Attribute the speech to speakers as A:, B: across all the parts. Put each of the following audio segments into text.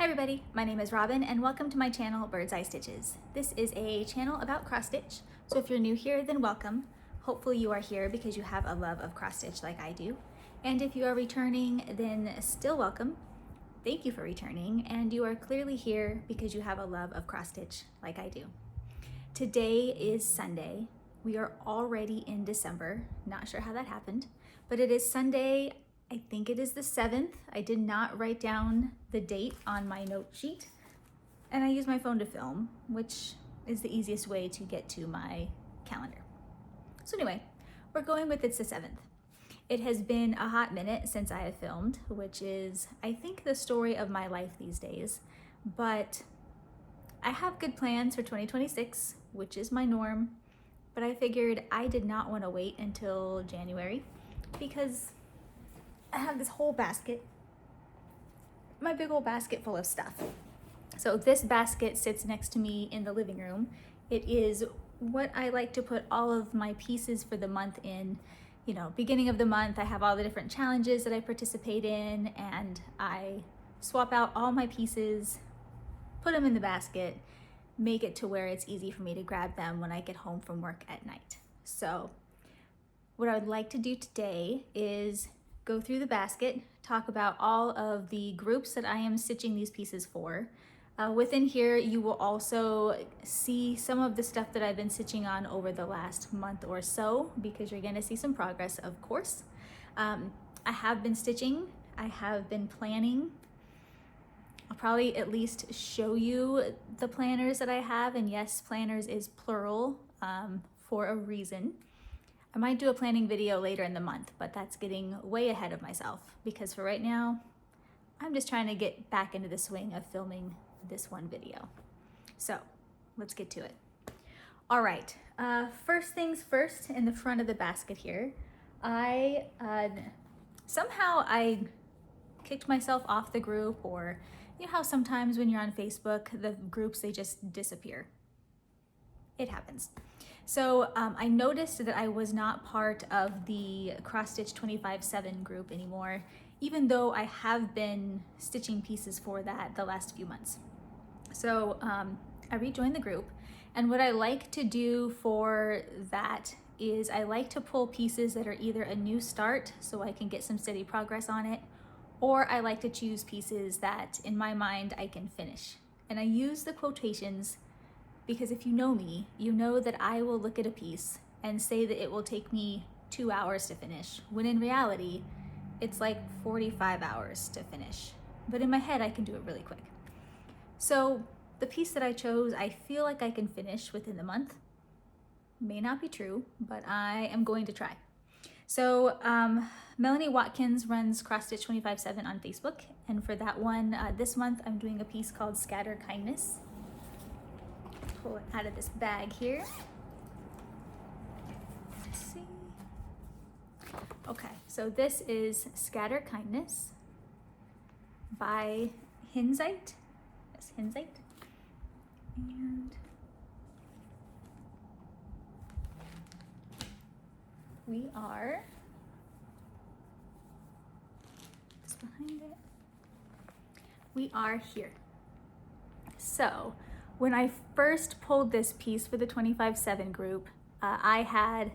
A: everybody, my name is Robin and welcome to my channel Bird's Eye Stitches. This is a channel about cross stitch, so if you're new here then welcome. Hopefully you are here because you have a love of cross stitch like I do. And if you are returning then still welcome. Thank you for returning, and you are clearly here because you have a love of cross stitch like I do. Today is Sunday. We are already in December. Not sure how that happened, but it is Sunday. I think it is the 7th. I did not write down the date on my note sheet, and I use my phone to film, which is the easiest way to get to my calendar. So anyway, we're going with it's the 7th. It has been a hot minute since I have filmed, which is, I think, the story of my life these days, but I have good plans for 2026, which is my norm, but I figured I did not want to wait until January because I have this whole basket, my big old basket full of stuff. So this basket sits next to me in the living room. It is what I like to put all of my pieces for the month in. You know, beginning of the month, I have all the different challenges that I participate in, and I swap out all my pieces, put them in the basket, make it to where it's easy for me to grab them when I get home from work at night. So what I would like to do today is go through the basket, talk about all of the groups that I am stitching these pieces for. Within here, you will also see some of the stuff that I've been stitching on over the last month or so, because you're gonna see some progress, of course. I have been stitching, I have been planning. I'll probably at least show you the planners that I have, and yes, planners is plural for a reason. I might do a planning video later in the month, but that's getting way ahead of myself because for right now, I'm just trying to get back into the swing of filming this one video. So let's get to it. All right, first things first, in the front of the basket here, somehow I kicked myself off the group, or you know how sometimes when you're on Facebook, the groups, they just disappear. It happens. So I noticed that I was not part of the Cross Stitch 25/7 group anymore, even though I have been stitching pieces for that the last few months. So I rejoined the group, and what I like to do for that is I like to pull pieces that are either a new start so I can get some steady progress on it, or I like to choose pieces that in my mind I can finish. And I use the quotations because if you know me, you know that I will look at a piece and say that it will take me 2 hours to finish, when in reality, it's like 45 hours to finish. But in my head, I can do it really quick. So the piece that I chose, I feel like I can finish within the month. May not be true, but I am going to try. So Melanie Watkins runs Cross Stitch 25/7 on Facebook, and for that one, this month I'm doing a piece called Scatter Kindness. Pull it out of this bag here. Let's see. Okay, so this is Scatter Kindness by Hinzite. Yes, Hinzite. And we are just behind it. We are here. So when I first pulled this piece for the 25/7 group, I had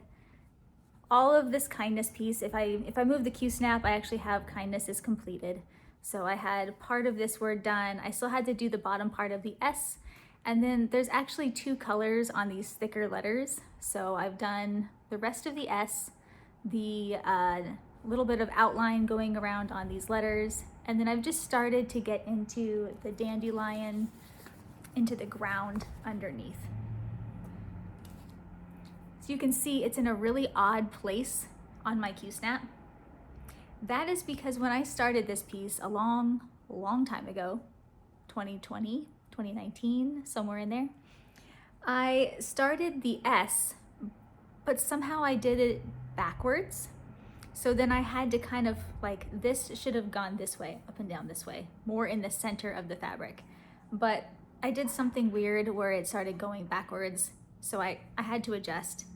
A: all of this kindness piece. If I move the Q snap, I actually have kindness is completed. So I had part of this word done. I still had to do the bottom part of the S, and then there's actually 2 colors on these thicker letters. So I've done the rest of the S, the little bit of outline going around on these letters, and then I've just started to get into the dandelion, into the ground underneath. So you can see it's in a really odd place on my Q snap. That is because when I started this piece a long time ago, 2020, 2019, somewhere in there, I started the S, but somehow I did it backwards. So then I had to kind of like, this should have gone this way, up and down this way, more in the center of the fabric. But I did something weird where it started going backwards, so I had to adjust.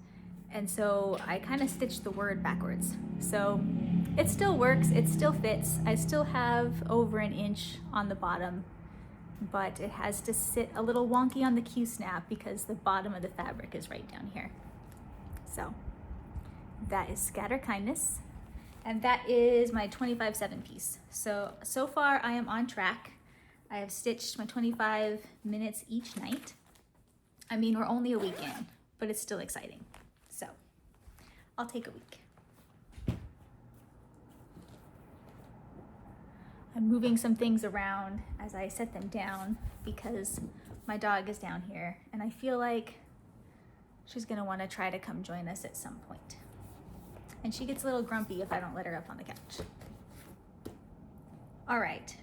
A: And so I kind of stitched the word backwards. So it still works, it still fits. I still have over an inch on the bottom but it has to sit a little wonky on the Q-snap because the bottom of the fabric is right down here. So that is Scatter Kindness, and that is my 25/7 piece. So far I am on track. I have stitched my 25 minutes each night. I mean, we're only a week in, but it's still exciting. So I'll take a week. I'm moving some things around as I set them down because my dog is down here and I feel like she's gonna wanna try to come join us at some point. And she gets a little grumpy if I don't let her up on the couch. All right,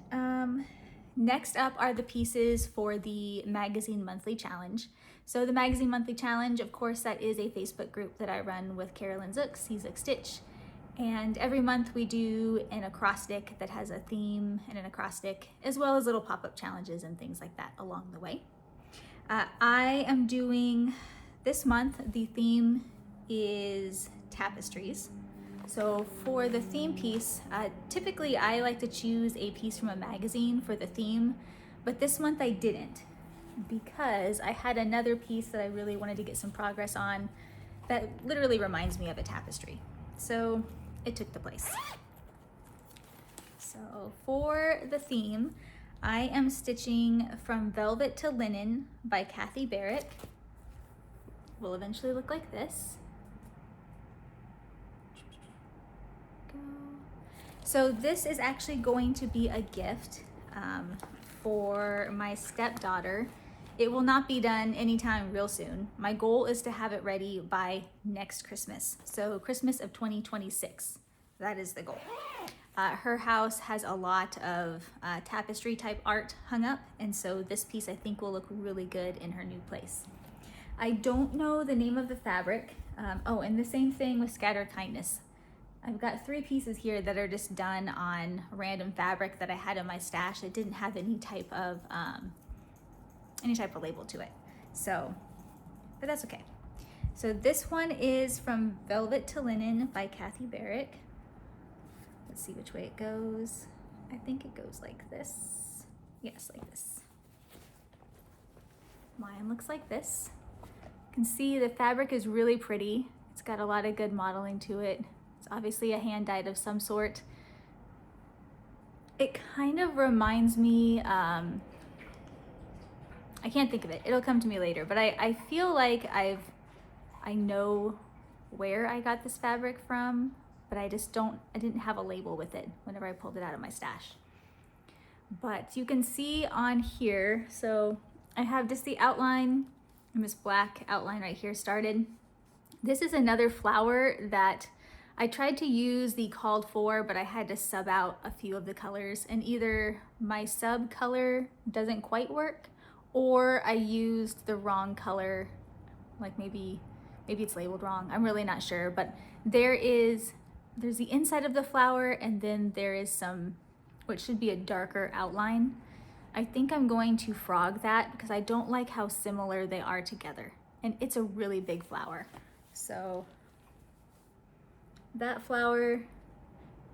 A: next up are the pieces for the Magazine Monthly Challenge. So the Magazine Monthly Challenge, of course, that is a Facebook group that I run with Carolyn Zook, Zook Stitch. And every month we do an acrostic that has a theme and an acrostic, as well as little pop-up challenges and things like that along the way. I am doing, this month, the theme is tapestries. So for the theme piece, typically I like to choose a piece from a magazine for the theme, but this month I didn't because I had another piece that I really wanted to get some progress on that literally reminds me of a tapestry. So it took the place. So for the theme, I am stitching From Velvet to Linen by Kathy Barrett. Will eventually look like this. So this is actually going to be a gift for my stepdaughter. It will not be done anytime real soon. My goal is to have it ready by next Christmas. So Christmas of 2026, that is the goal. Her house has a lot of tapestry type art hung up, and so this piece I think will look really good in her new place. I don't know the name of the fabric. Oh, and the same thing with Scatter Kindness. I've got 3 pieces here that are just done on random fabric that I had in my stash that didn't have any type of label to it. So, but that's okay. So this one is From Velvet to Linen by Kathy Barrett. Let's see which way it goes. I think it goes like this. Yes, like this. Mine looks like this. You can see the fabric is really pretty. It's got a lot of good modeling to it. It's obviously a hand dyed of some sort. It kind of reminds me, I can't think of it. It'll come to me later, but I feel like I know where I got this fabric from, but I didn't have a label with it whenever I pulled it out of my stash. But you can see on here, so I have just the outline and this black outline right here started. This is another flower that I tried to use the called for, but I had to sub out a few of the colors, and either my sub color doesn't quite work or I used the wrong color, like maybe it's labeled wrong. I'm really not sure, but there's the inside of the flower, and then there is some, which should be a darker outline. I think I'm going to frog that because I don't like how similar they are together, and it's a really big flower. So that flower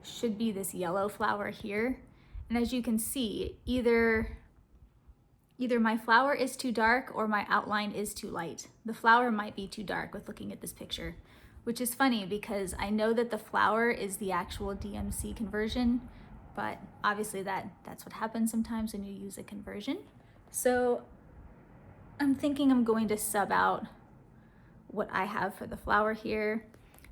A: should be this yellow flower here. And as you can see, either my flower is too dark or my outline is too light. The flower might be too dark with looking at this picture, which is funny because I know that the flower is the actual DMC conversion, but obviously that's what happens sometimes when you use a conversion. So I'm thinking I'm going to sub out what I have for the flower here.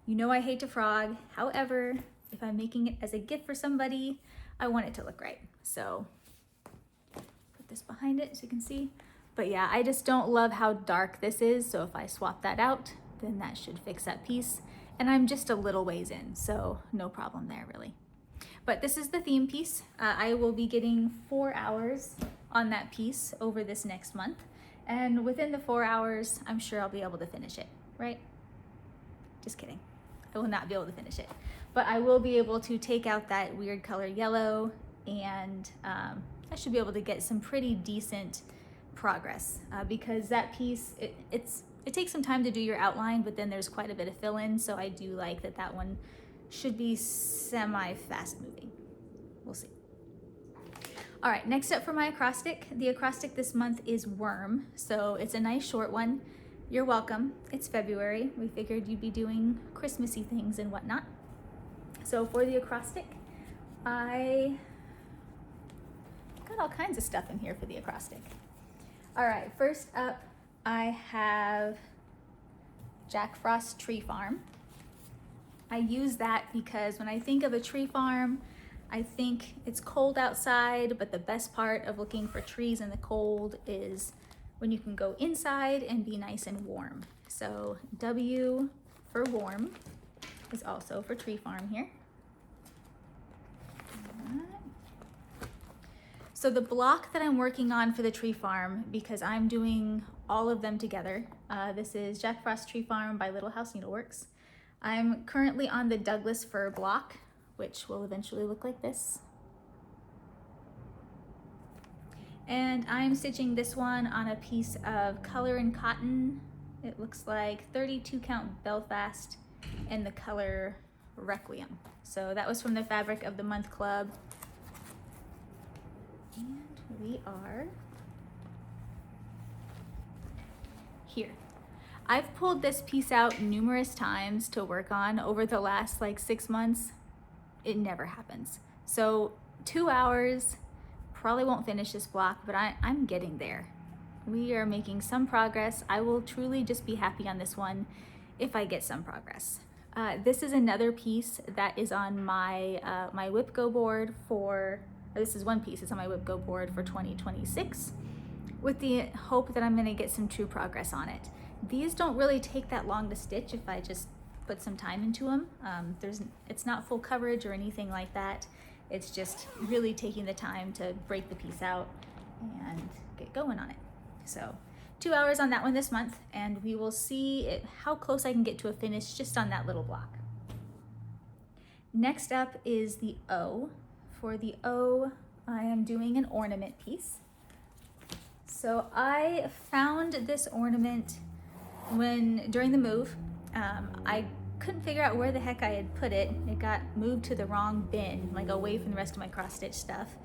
A: You know I hate to frog. However, if I'm making it as a gift for somebody, I want it to look right. So put this behind it so you can see. But yeah, I just don't love how dark this is. So if I swap that out, then that should fix that piece. And I'm just a little ways in, so no problem there really. But this is the theme piece. I will be getting 4 hours on that piece over this next month. And within the 4 hours, I'm sure I'll be able to finish it, right? Just kidding. I will not be able to finish it. But I will be able to take out that weird color yellow, and I should be able to get some pretty decent progress because that piece, it takes some time to do your outline, but then there's quite a bit of fill in. So I do like that one should be semi fast moving. We'll see. All right, next up for my acrostic. The acrostic this month is worm, so it's a nice short one. You're welcome. It's February. We figured you'd be doing Christmassy things and whatnot. So for the acrostic, I got all kinds of stuff in here for the acrostic. All right, first up, I have Jack Frost Tree Farm. I use that because when I think of a tree farm, I think it's cold outside, but the best part of looking for trees in the cold is when you can go inside and be nice and warm. So W for warm is also for tree farm here. So the block that I'm working on for the tree farm, because I'm doing all of them together, this is Jack Frost Tree Farm by Little House Needleworks. I'm currently on the Douglas fir block, which will eventually look like this. And I'm stitching this one on a piece of color and cotton. It looks like 32 count Belfast and the color Requiem. So that was from the Fabric of the Month Club. And we are here. I've pulled this piece out numerous times to work on over the last like 6 months. It never happens. So 2 hours, probably won't finish this block, but I'm getting there. We are making some progress. I will truly just be happy on this one if I get some progress. This is another piece that is on my my Whip Go board for, this is one piece, it's on my Whip Go board for 2026 with the hope that I'm gonna get some true progress on it. These don't really take that long to stitch if I just put some time into them. It's not full coverage or anything like that. It's just really taking the time to break the piece out and get going on it. So 2 hours on that one this month, and we will see how close I can get to a finish just on that little block. Next up is the O. For the O, I am doing an ornament piece. So I found this ornament during the move. I couldn't figure out where the heck I had put it. It got moved to the wrong bin, like away from the rest of my cross stitch stuff.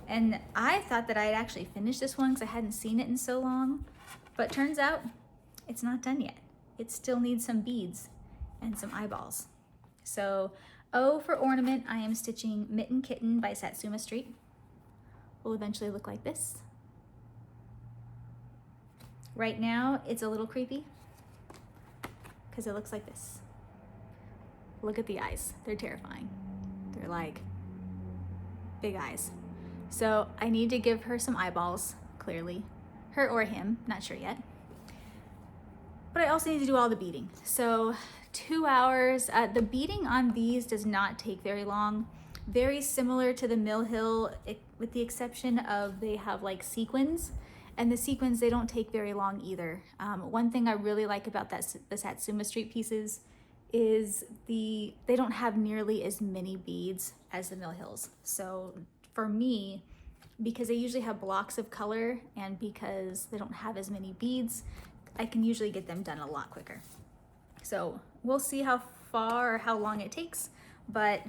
A: And I thought that I had actually finished this one because I hadn't seen it in so long, but turns out it's not done yet. It still needs some beads and some eyeballs. So O for ornament, I am stitching Mitten Kitten by Satsuma Street. Will eventually look like this. Right now, it's a little creepy because it looks like this. Look at the eyes. They're terrifying. They're like big eyes. So I need to give her some eyeballs, clearly. Her or him, not sure yet. But I also need to do all the beading. So 2 hours. The beading on these does not take very long. Very similar to the Mill Hill, with the exception of they have like sequins. And the sequins, they don't take very long either. One thing I really like about the Satsuma Street pieces is they don't have nearly as many beads as the Mill Hills. So for me, because they usually have blocks of color and because they don't have as many beads, I can usually get them done a lot quicker. So we'll see how far or how long it takes, but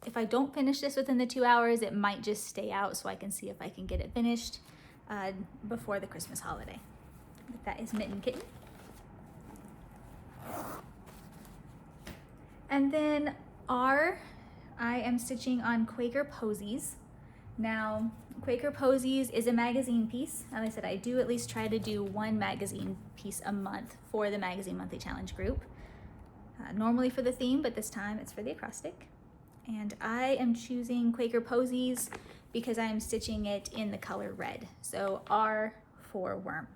A: if I don't finish this within the 2 hours, it might just stay out so I can see if I can get it finished before the Christmas holiday. But that is Mitten Kitten. And then R, I am stitching on Quaker Posies. Now, Quaker Posies is a magazine piece. As I said, I do at least try to do one magazine piece a month for the Magazine Monthly Challenge group. Normally for the theme, but this time it's for the acrostic. And I am choosing Quaker Posies because I am stitching it in the color red. So R for worm.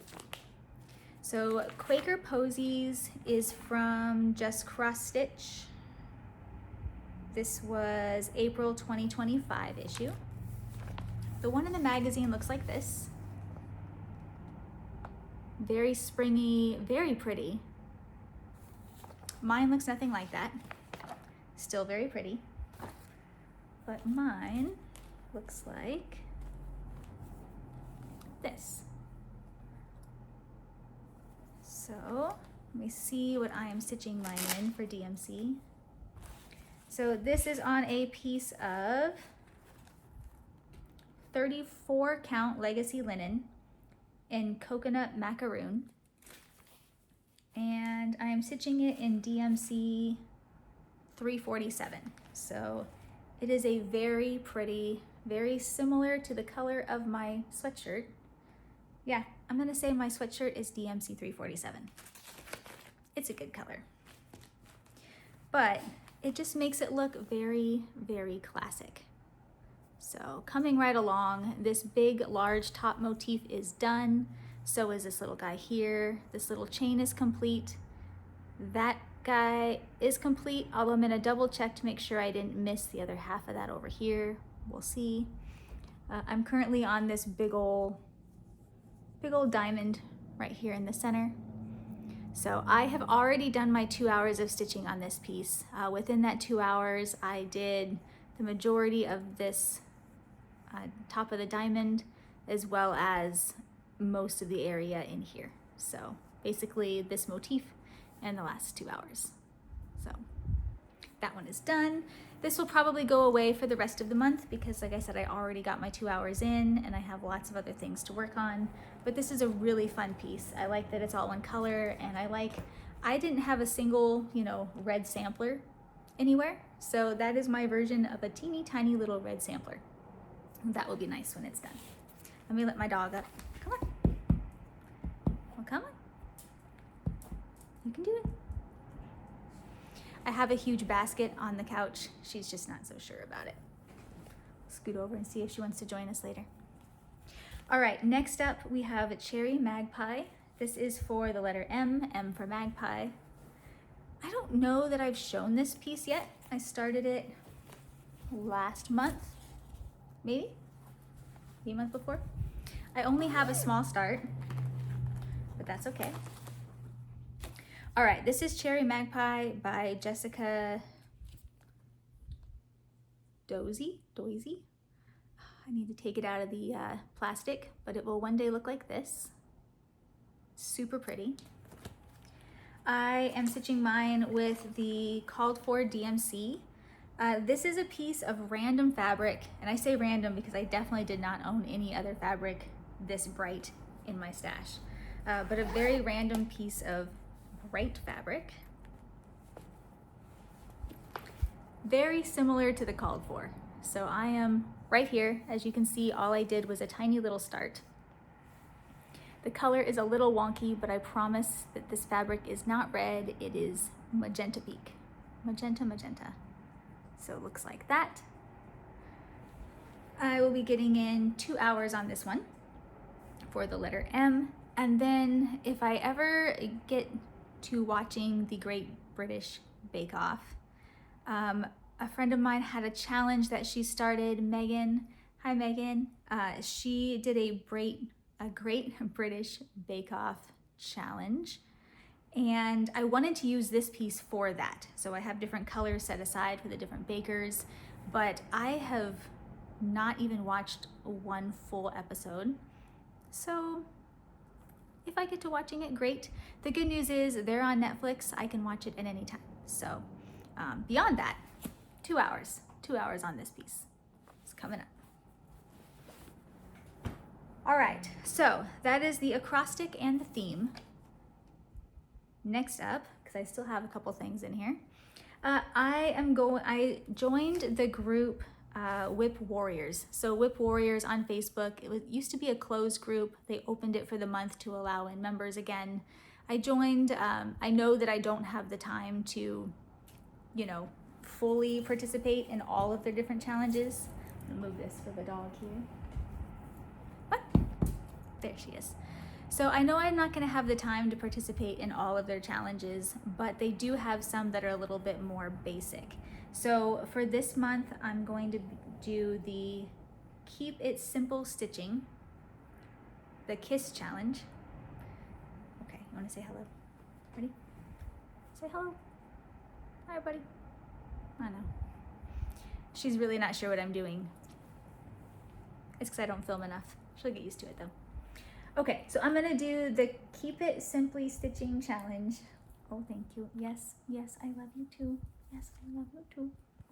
A: So Quaker Posies is from Just Cross Stitch. This was April 2025 issue. The one in the magazine looks like this. Very springy, very pretty. Mine looks nothing like that. Still very pretty. But mine looks like this. So let me see what I am stitching mine in for DMC. So this is on a piece of 34 count legacy linen in coconut macaroon. And I am stitching it in DMC 347. So it is a very pretty, very similar to the color of my sweatshirt. Yeah, I'm gonna say my sweatshirt is DMC 347. It's a good color. But it just makes it look very, very classic. So coming right along, this big, large top motif is done. So is this little guy here. This little chain is complete. That guy is complete, although I'm gonna double check to make sure I didn't miss the other half of that over here. We'll see. I'm currently on this big old diamond right here in the center. So I have already done my 2 hours of stitching on this piece. Within that 2 hours, I did the majority of this top of the diamond, as well as most of the area in here. So basically this motif and the last 2 hours. So that one is done. This will probably go away for the rest of the month because, like I said, I already got my 2 hours in and I have lots of other things to work on. But this is a really fun piece. I like that it's all one color, and I didn't have a single, red sampler anywhere. So that is my version of a teeny tiny little red sampler. That will be nice when it's done. Let me let my dog up. Come on. Well, come on. You can do it. I have a huge basket on the couch. She's just not so sure about it. Scoot over and see if she wants to join us later. All right, next up we have a Cherry Magpie. This is for the letter M, M for magpie. I don't know that I've shown this piece yet. I started it last month, maybe a month before. I only have a small start, but that's okay. All right, this is Cherry Magpie by Jessica Dozy. I need to take it out of the plastic, but it will one day look like this. Super pretty. I am stitching mine with the called for DMC. This is a piece of random fabric, and I say random because I definitely did not own any other fabric this bright in my stash, but a very random piece of bright fabric. Very similar to the called for. So I am right here. As you can see, all I did was a tiny little start. The color is a little wonky, but I promise that this fabric is not red, it is magenta peak. Magenta. So it looks like that. I will be getting in 2 hours on this one for the letter M. And then if I ever get to watching the Great British Bake Off, a friend of mine had a challenge that she started, Megan. Hi, Megan. She did a Great British Bake Off challenge, and I wanted to use this piece for that. So I have different colors set aside for the different bakers, but I have not even watched one full episode. So if I get to watching it, great. The good news is they're on Netflix. I can watch it at any time. So beyond that, 2 hours on this piece. It's coming up. All right, so that is the acrostic and the theme. Next up, because I still have a couple things in here, I joined the group Whip Warriors. So Whip Warriors on Facebook, it used to be a closed group. They opened it for the month to allow in members again. I joined. I know that I don't have the time to, fully participate in all of their different challenges. I'm gonna move this for the dog here. What? There she is. So I know I'm not gonna have the time to participate in all of their challenges, but they do have some that are a little bit more basic. So for this month, I'm going to do the Keep It Simple Stitching, the Kiss Challenge. Okay, you wanna say hello? Ready? Say hello. Hi, buddy. I know. She's really not sure what I'm doing. It's because I don't film enough. She'll get used to it though. Okay, so I'm gonna do the Keep It Simply Stitching Challenge. Oh, thank you. Yes, I love you too. Yes, I love you too.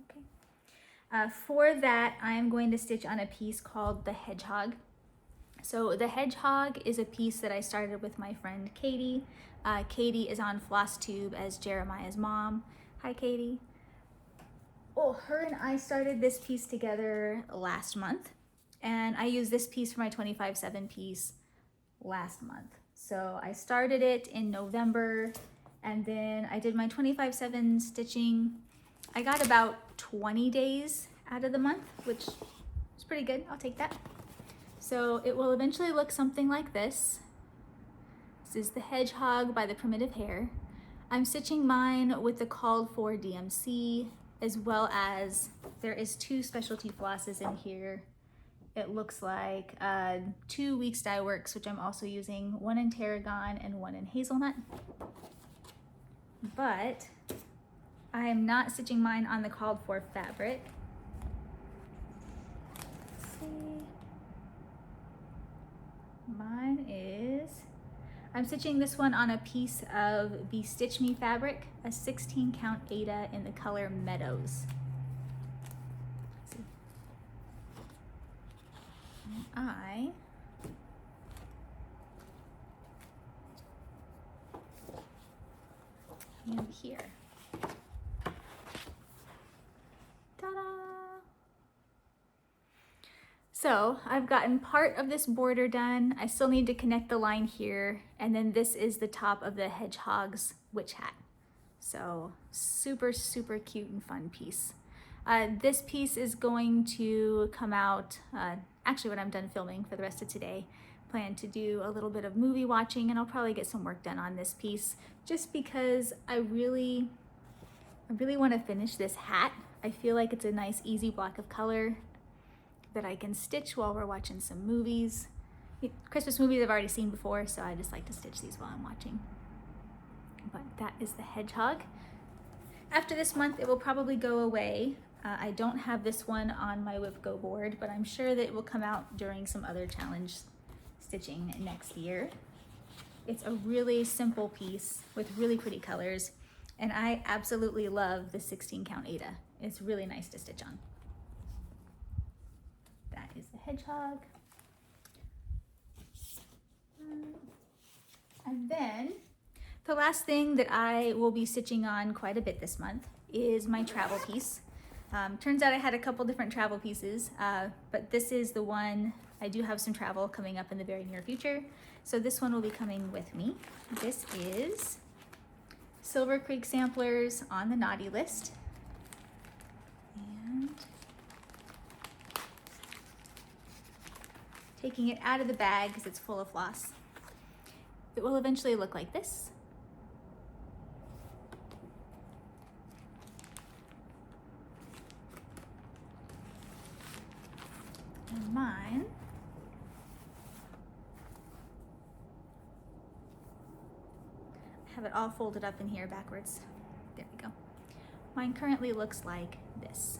A: Okay. For that, I'm going to stitch on a piece called the Hedgehog. So the Hedgehog is a piece that I started with my friend Katie. Katie is on Flosstube as Jeremiah's mom. Hi, Katie. Oh, her and I started this piece together last month, and I used this piece for my 25/7 piece last month. So I started it in November, and then I did my 25/7 stitching. I got about 20 days out of the month, which is pretty good. I'll take that. So it will eventually look something like this. This is the Hedgehog by the Primitive Hare. I'm stitching mine with the called for DMC, as well as there is 2 specialty flosses in here. It looks like 2 Weeks Dye Works, which I'm also using, 1 in Tarragon and 1 in Hazelnut. But I am not stitching mine on the called for fabric. Let's see. Mine is, I'm stitching this one on a piece of the Stitch Me fabric, a 16 count Aida in the color Meadows. Let's see. And I am here. Ta-da! So I've gotten part of this border done. I still need to connect the line here. And then this is the top of the Hedgehog's witch hat. So super, super cute and fun piece. This piece is going to come out, actually when I'm done filming for the rest of today. Plan to do a little bit of movie watching, and I'll probably get some work done on this piece just because I really want to finish this hat. I feel like it's a nice easy block of color that I can stitch while we're watching some movies. Christmas movies I've already seen before, so I just like to stitch these while I'm watching. But that is the Hedgehog. After this month, it will probably go away. I don't have this one on my Whip Go board, but I'm sure that it will come out during some other challenge stitching next year. It's a really simple piece with really pretty colors, and I absolutely love the 16 count Aida. It's really nice to stitch on. That is the Hedgehog. And then the last thing that I will be stitching on quite a bit this month is my travel piece. Turns out I had a couple different travel pieces, but this is the one. I do have some travel coming up in the very near future, so this one will be coming with me. This is Silver Creek Samplers on the Naughty List. And taking it out of the bag because it's full of floss. It will eventually look like this. And mine I have it all folded up in here backwards. There we go. Mine currently looks like this.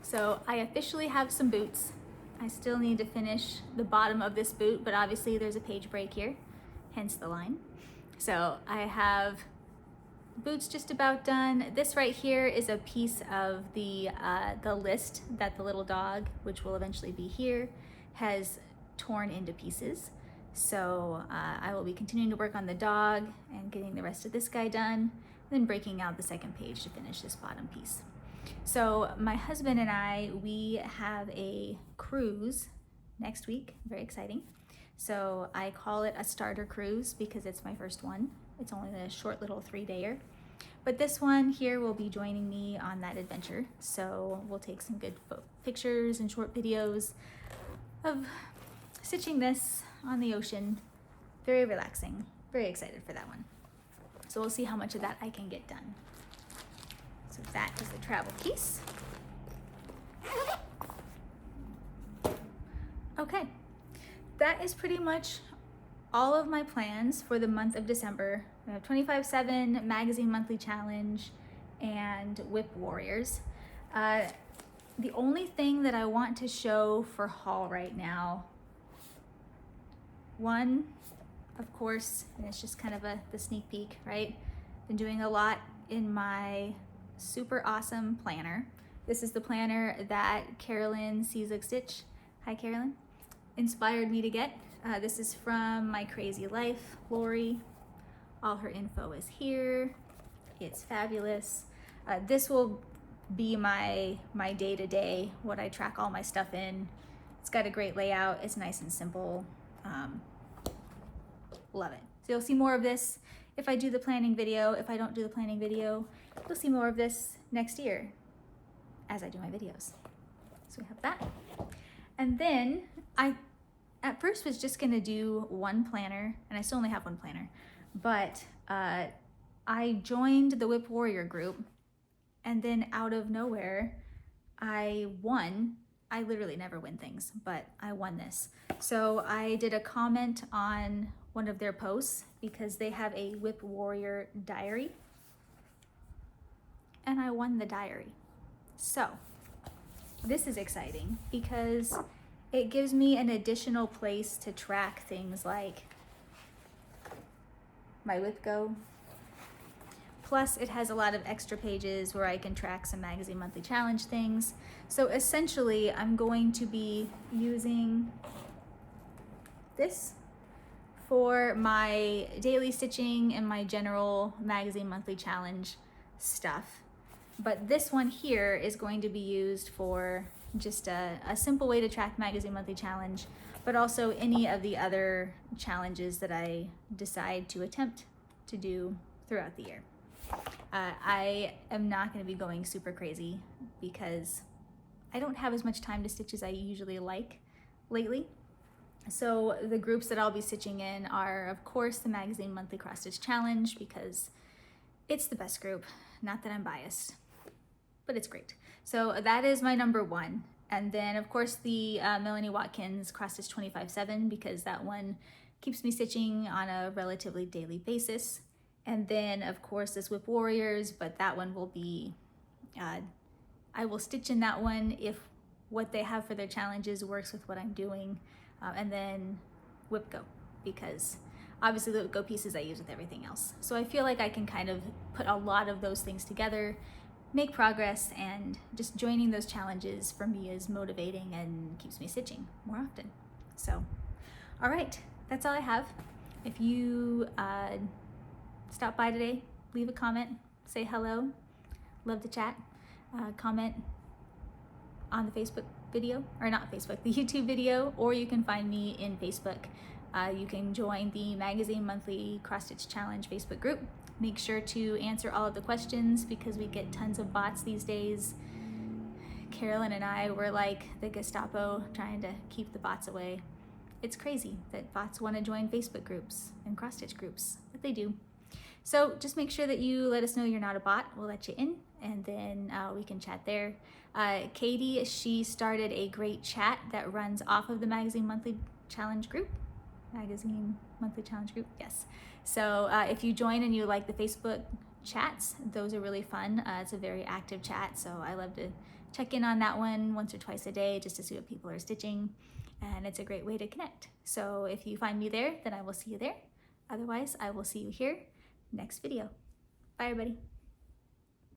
A: So I officially have some boots. I still need to finish the bottom of this boot, but obviously there's a page break here, hence the line. So I have boots just about done. This right here is a piece of the list that the little dog, which will eventually be here, has torn into pieces. So I will be continuing to work on the dog and getting the rest of this guy done, and then breaking out the second page to finish this bottom piece. So my husband and I, we have a cruise next week, very exciting. So I call it a starter cruise because it's my first one. It's only a short little 3-dayer. But this one here will be joining me on that adventure. So we'll take some good pictures and short videos of stitching this on the ocean. Very relaxing, very excited for that one. So we'll see how much of that I can get done. So that is the travel piece. Okay, that is pretty much all of my plans for the month of December. We have 25/7 magazine monthly challenge and Whip Warriors. The only thing that I want to show for haul right now, one, of course, and it's just kind of the sneak peek, right? Been doing a lot in my super awesome planner. This is the planner that Carolyn Ciesig Stitch, hi Carolyn, inspired me to get. This is from My Crazy Life, Lori. All her info is here. It's fabulous. This will be my day-to-day, what I track all my stuff in. It's got a great layout. It's nice and simple. Love it. So you'll see more of this if I do the planning video. If I don't do the planning video, you'll see more of this next year as I do my videos. So we have that. And then I at first was just gonna do one planner, and I still only have one planner, but I joined the Whip Warrior group, and then out of nowhere, I won. I literally never win things, but I won this. So I did a comment on one of their posts because they have a Whip Warrior diary, and I won the diary. So this is exciting because it gives me an additional place to track things like my whip go. Plus it has a lot of extra pages where I can track some magazine monthly challenge things. So essentially I'm going to be using this for my daily stitching and my general magazine monthly challenge stuff. But this one here is going to be used for just a simple way to track magazine monthly challenge, but also any of the other challenges that I decide to attempt to do throughout the year. I am not going to be going super crazy because I don't have as much time to stitch as I usually like lately. So the groups that I'll be stitching in are, of course, the Magazine Monthly Cross Stitch Challenge, because it's the best group. Not that I'm biased, but it's great. So that is my number one. And then, of course, the Melanie Watkins Cross Stitch 25/7, because that one keeps me stitching on a relatively daily basis. And then, of course, this Whip Warriors, but that one will be, I will stitch in that one if what they have for their challenges works with what I'm doing. And then Whip Go, because obviously the Whip Go pieces I use with everything else. So I feel like I can kind of put a lot of those things together, make progress, and just joining those challenges for me is motivating and keeps me stitching more often. So, all right, that's all I have. If you stop by today, leave a comment, say hello, love to chat, comment on the Facebook video, or not Facebook, the YouTube video, or you can find me in Facebook. You can join the Magazine Monthly Cross Stitch Challenge Facebook group. Make sure to answer all of the questions because we get tons of bots these days. Carolyn and I were like the Gestapo trying to keep the bots away. It's crazy that bots want to join Facebook groups and cross stitch groups, but they do. So just make sure that you let us know you're not a bot. We'll let you in, and then we can chat there. Katie, she started a great chat that runs off of the Magazine Monthly Challenge group. Magazine Monthly Challenge group, yes. So if you join and you like the Facebook chats, those are really fun. It's a very active chat, so I love to check in on that one once or twice a day just to see what people are stitching, and it's a great way to connect. So if you find me there, then I will see you there. Otherwise, I will see you here next video. Bye, everybody.